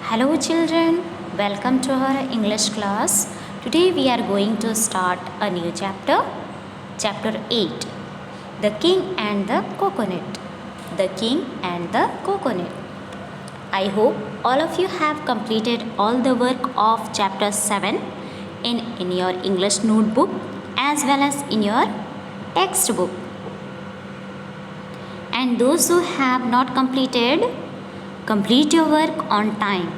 Hello children, welcome to our English class. Today we are going to start a new chapter, chapter 8, The King and the Coconut. The King and the Coconut. I hope all of you have completed all the work of chapter 7 in your English notebook as well as in your textbook. And those who have not completed, complete your work on time.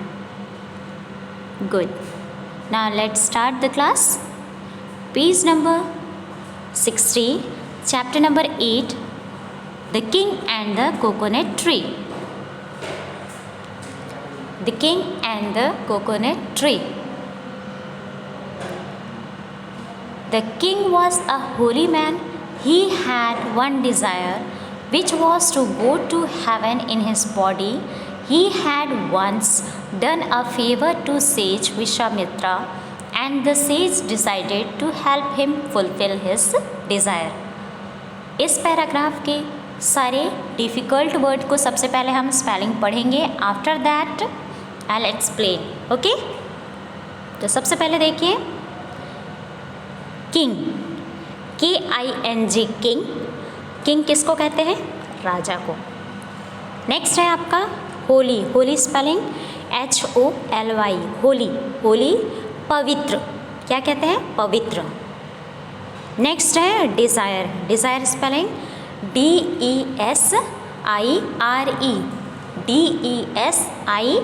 Good. Now let's start the class. Page number 60, chapter number 8, The King and the Coconut Tree. The King and the Coconut Tree. The king was a holy man. He had one desire, which was to go to heaven in his body. He had once done a favor to sage Vishwamitra, and the sage decided to help him fulfill his desire. इस paragraph के सारे difficult word को सबसे पहले हम spelling पढ़ेंगे. After that I will explain. Okay, तो सबसे पहले देखिए किंग, KING किंग. किंग किसको कहते हैं? राजा को. नेक्स्ट है आपका holy. Holy spelling HOLY. Holy. Holy पवित्र. क्या कहते हैं? पवित्र. नेक्स्ट है desire. Desire spelling DESIRE. DESIRE.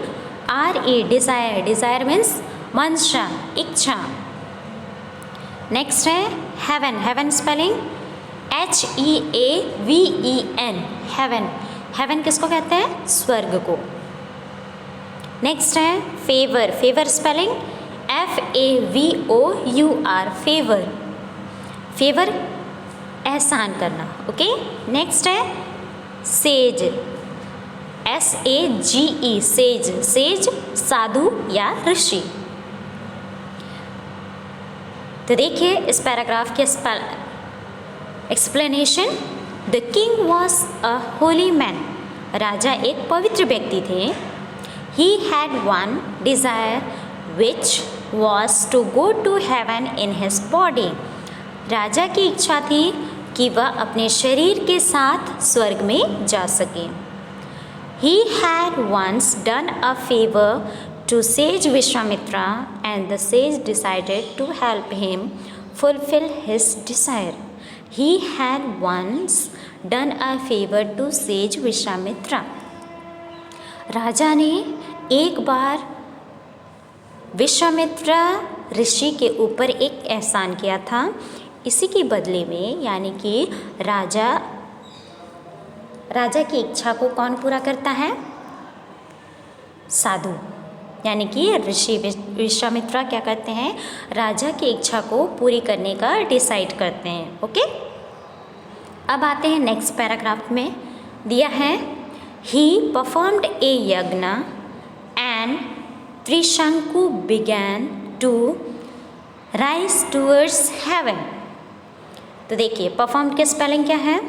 Desire. Desire means मंशा, इच्छा. नेक्स्ट है heaven. Heaven spelling HEAVEN. Heaven. Heaven किसको कहते हैं? स्वर्ग को. नेक्स्ट है favour. Favour spelling FAVOUR. Favour. Favour एहसान करना. ओके. नेक्स्ट है सेज. SAGE. सेज. सेज साधु या ऋषि. तो देखिए इस पैराग्राफ के explanation. The king was a Holi man. राजा एक पवित्र व्यक्ति थे. He had one desire which was to go to heaven in his body. राजा की इच्छा थी कि वह अपने शरीर के साथ स्वर्ग में जा सके. He had once done a favour to sage Vishwamitra, and the sage decided to help him fulfill his desire. He had once done a favor to sage Vishwamitra. राजा ने एक बार विश्वामित्र ऋषि के ऊपर एक एहसान किया था. इसी के बदले में, यानी कि राजा की इच्छा को कौन पूरा करता है? साधु, यानी कि ऋषि विश्वामित्र क्या करते हैं? राजा की इच्छा को पूरी करने का डिसाइड करते हैं. ओके, अब आते हैं नेक्स्ट पैराग्राफ में. दिया है ही परफॉर्म्ड ए यज्ञ and Trishanku began to rise towards heaven. तो देखिए परफॉर्म्ड की स्पेलिंग क्या है?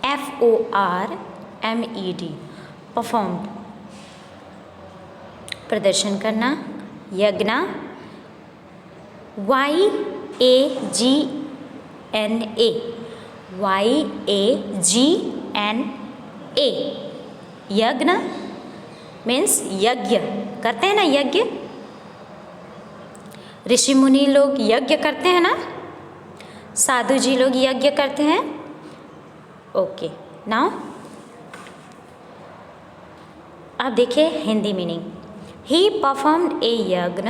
PERFORMED. परफॉर्म्ड प्रदर्शन करना. यज्ञ YAGNA. यज्ञ मीन्स यज्ञ करते हैं ना. यज्ञ ऋषि मुनि लोग यज्ञ करते हैं ना. साधु जी लोग यज्ञ करते हैं. ओके, नाउ अब देखिए Hindi meaning. He performed a यज्ञ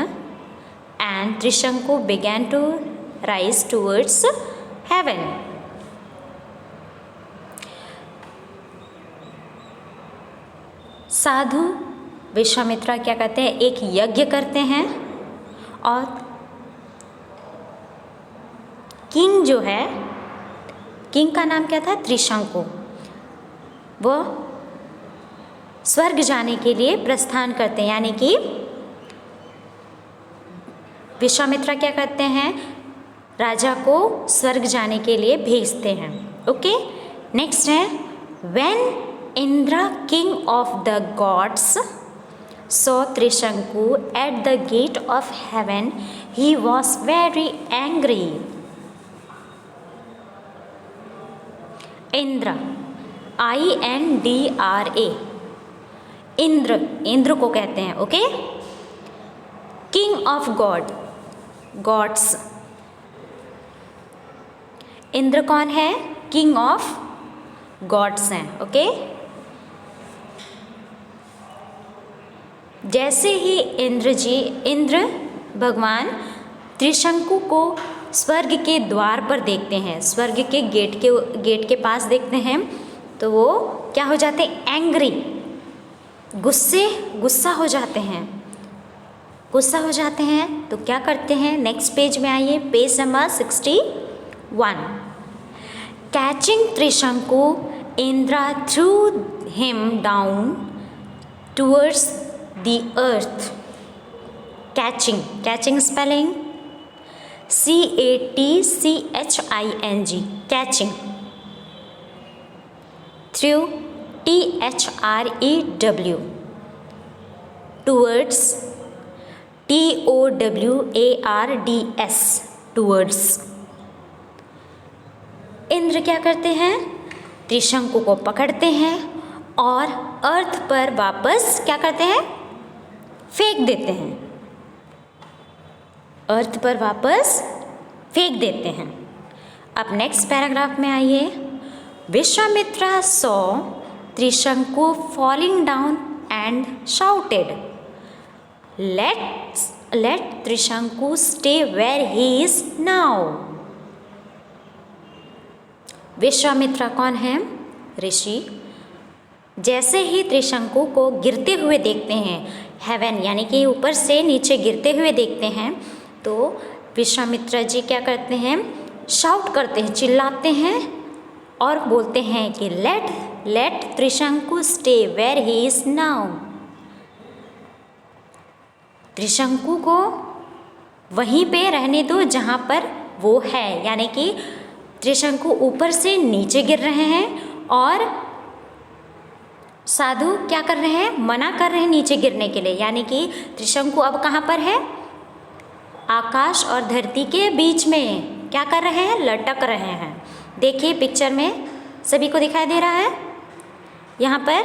and Trishanku began to rise towards heaven. साधु विश्वामित्र क्या करते हैं? एक यज्ञ करते हैं. और किंग जो है, किंग का नाम क्या था? त्रिशंकु. वो स्वर्ग जाने के लिए प्रस्थान करते हैं, यानी कि विश्वामित्र क्या करते हैं? राजा को स्वर्ग जाने के लिए भेजते हैं. ओके, नेक्स्ट है when Indra, king of the gods, saw Trishanku at the gate of heaven. He was very angry. Indra, Indra, Indra, Indra को कहते हैं, okay. King of god, gods, Indra कौन है? किंग ऑफ गॉड्स हैं, ओके। जैसे ही इंद्र भगवान त्रिशंकु को स्वर्ग के द्वार पर देखते हैं, स्वर्ग के गेट के पास देखते हैं, तो वो क्या हो जाते हैं? एंग्री, गुस्सा हो जाते हैं। गुस्सा हो जाते हैं तो क्या करते हैं? नेक्स्ट पेज में आइए, page number 61। Catching Trishanku, Indira through him down towards the earth. Catching spelling CATCHING, catching. Through THREW, towards TOWARDS, towards. Indra क्या करते हैं? त्रिशंकु को पकड़ते हैं और अर्थ पर वापस क्या करते हैं? फेंक देते हैं, अर्थ पर वापस फेंक देते हैं। अब नेक्स्ट पैराग्राफ में आइए। Vishwamitra saw Trishanku falling down and shouted, Let Trishanku stay where he is now. Vishwamitra कौन है? ऋषि। जैसे ही त्रिशंकु को गिरते हुए देखते हैं, हेवन यानी कि ऊपर से नीचे गिरते हुए देखते हैं, तो विश्वामित्रा जी क्या करते हैं? शाउट करते हैं, चिल्लाते हैं और बोलते हैं कि let Trishanku stay where he is now. Trishanku को वहीं पे रहने दो जहाँ पर वो है, यानी कि त्रिशंकु ऊपर से नीचे गिर रहे हैं और साधु क्या कर रहे हैं? मना कर रहे हैं नीचे गिरने के लिए, यानी कि त्रिशंकु अब कहाँ पर है? आकाश और धरती के बीच में क्या कर रहे हैं? लटक रहे हैं। देखिए पिक्चर में सभी को दिखाई दे रहा है, यहाँ पर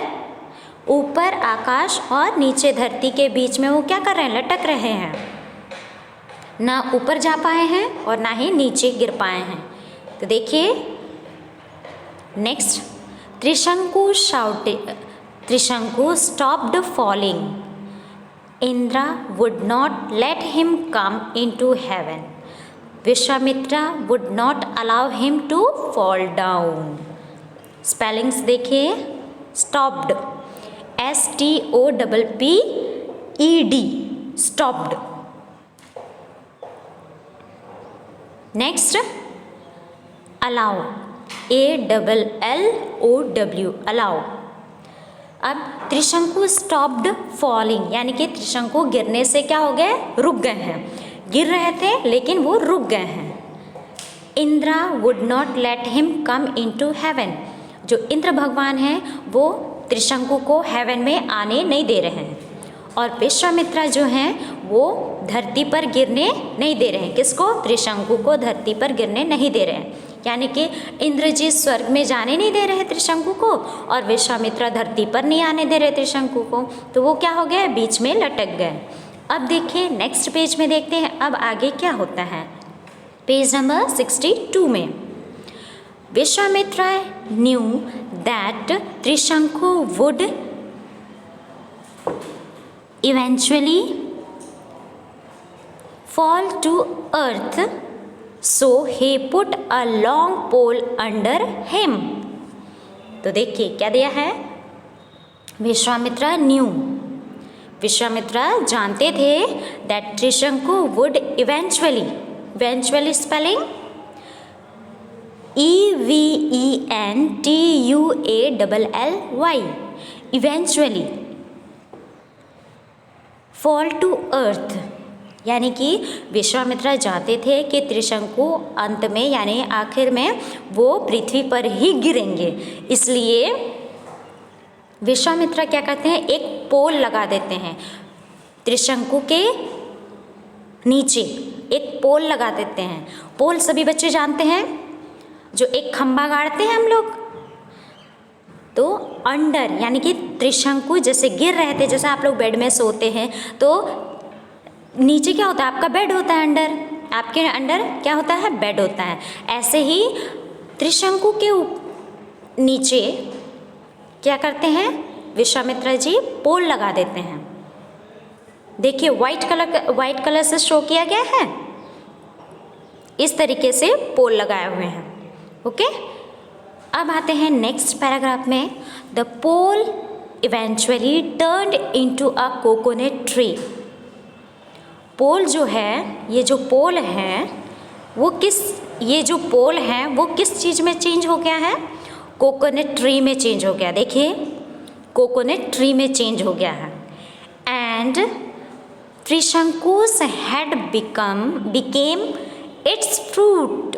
ऊपर आकाश और नीचे धरती के बीच में वो क्या कर रहे हैं? लटक रहे हैं। ना ऊपर जा पाए हैं और ना ही नीचे गिर पाए हैं। तो देखिए next, Trishanku stopped falling, Indra would not let him come into heaven, Vishwamitra would not allow him to fall down. Spellings देखिए, stopped STOPPED, stopped. Next, allow ALLOW, allow. अब त्रिशंकु स्टॉप्ड फॉलिंग, यानी कि त्रिशंकु गिरने से क्या हो गए? रुक गए हैं। गिर रहे थे लेकिन वो रुक गए हैं। Indira would not let him come into haven, जो इंद्र भगवान हैं वो त्रिशंकु को हेवन में आने नहीं दे रहे हैं। और विश्वामित्रा जो हैं वो धरती पर गिरने नहीं दे रहे हैं। किसको? त्रिशंकु को धरती पर गिरने नहीं दे रहे हैं। यानी कि इंद्र जी स्वर्ग में जाने नहीं दे रहे त्रिशंकु को और विश्वामित्रा धरती पर नहीं आने दे रहे त्रिशंकु को, तो वो क्या हो गया? बीच में लटक गए। अब देखिए नेक्स्ट पेज में देखते हैं अब आगे क्या होता है। पेज नंबर 62 में, Vishwamitra knew that Trishanku would eventually fall to earth, so he put a long pole under him। तो देखिए क्या दिया है? विश्वामित्रा न्यू, विश्वामित्रा जानते थे that Trishanku would eventually spelling EVENTUALLY, eventually fall to earth, यानी कि विश्वामित्रा जानते थे कि त्रिशंकु अंत में यानी आखिर में वो पृथ्वी पर ही गिरेंगे, इसलिए विश्वामित्र क्या करते हैं, एक पोल लगा देते हैं त्रिशंकु के नीचे, एक पोल लगा देते हैं। पोल सभी बच्चे जानते हैं, जो एक खंभा गाड़ते हैं हम लोग, तो अंडर यानी कि त्रिशंकु जैसे गिर रहे थे, जैसे आप लोग बेड में सोते हैं तो नीचे क्या होता है, आपका बेड होता है, अंडर आपके अंडर क्या होता है, बेड होता है। ऐसे ही त्रिशंकु के नीचे क्या करते हैं, विश्वामित्र जी पोल लगा देते हैं। देखिए वाइट कलर से शो किया गया है, इस तरीके से पोल लगाए हुए हैं। ओके, अब आते हैं नेक्स्ट पैराग्राफ में। The pole eventually turned into a coconut tree. Pole जो है, ये जो पोल है वो ये जो पोल है वो किस चीज़ में चेंज हो गया है, कोकोनट ट्री में चेंज हो गया। देखिए कोकोनट ट्री में चेंज हो गया है। And Trishanku's head became its fruit.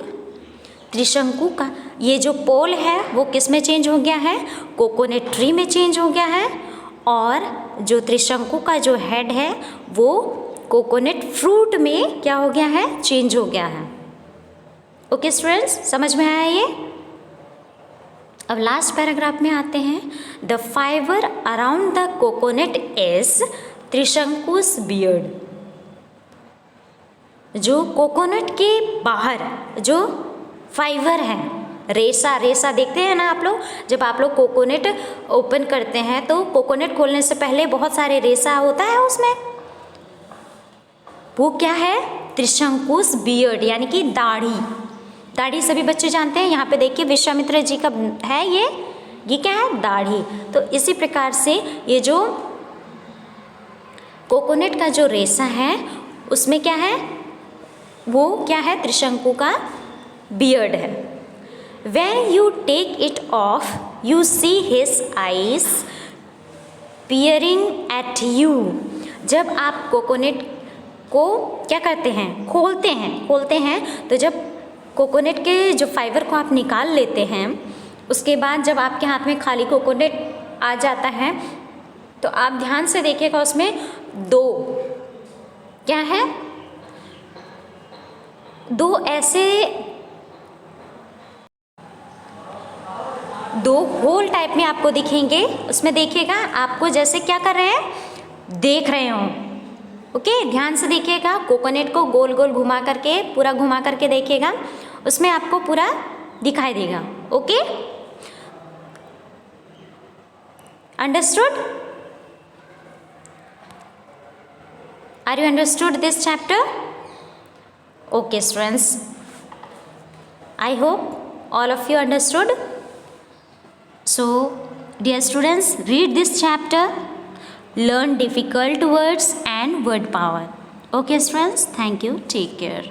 Trishanku का ये जो पोल है वो किस में चेंज हो गया है, कोकोनट ट्री में चेंज हो गया है, और जो त्रिशंकु का जो हेड है वो कोकोनट फ्रूट में क्या हो गया है, चेंज हो गया है। ओके स्टूडेंट्स, समझ में आया ये। अब लास्ट पैराग्राफ में आते हैं। The fibre around the coconut is Trishanku's beard. जो कोकोनट के बाहर जो फाइबर है, रेसा देखते हैं ना आप लोग, जब आप लोग कोकोनट ओपन करते हैं तो कोकोनट खोलने से पहले बहुत सारे रेसा होता है उसमें, वो क्या है, त्रिशंकुस बियर्ड यानी कि दाढ़ी सभी बच्चे जानते हैं। यहाँ पे देखिए विश्वामित्र जी का है, ये क्या है, दाढ़ी। तो इसी प्रकार से ये जो कोकोनट का जो रेसा है उसमें क्या है, वो क्या है, त्रिशंकु का बियर्ड है। When you take it off, you see his eyes peering at you। जब आप कोकोनट को क्या करते हैं, खोलते हैं तो जब कोकोनट के जो फाइबर को आप निकाल लेते हैं, उसके बाद जब आपके हाथ में खाली कोकोनट आ जाता है तो आप ध्यान से देखिएगा, उसमें दो क्या है, दो ऐसे दो होल टाइप में आपको दिखेंगे। उसमें देखिएगा आपको जैसे क्या कर रहे हैं, देख रहे हो। ओके, ध्यान से देखिएगा, कोकोनट को गोल गोल घुमा करके, पूरा घुमा करके देखिएगा, उसमें आपको पूरा दिखाई देगा। Okay, understood? Are you understood this chapter? Okay students, I hope all of you understood. So dear students, read this chapter, learn difficult words and word power. Okay students, thank you, take care.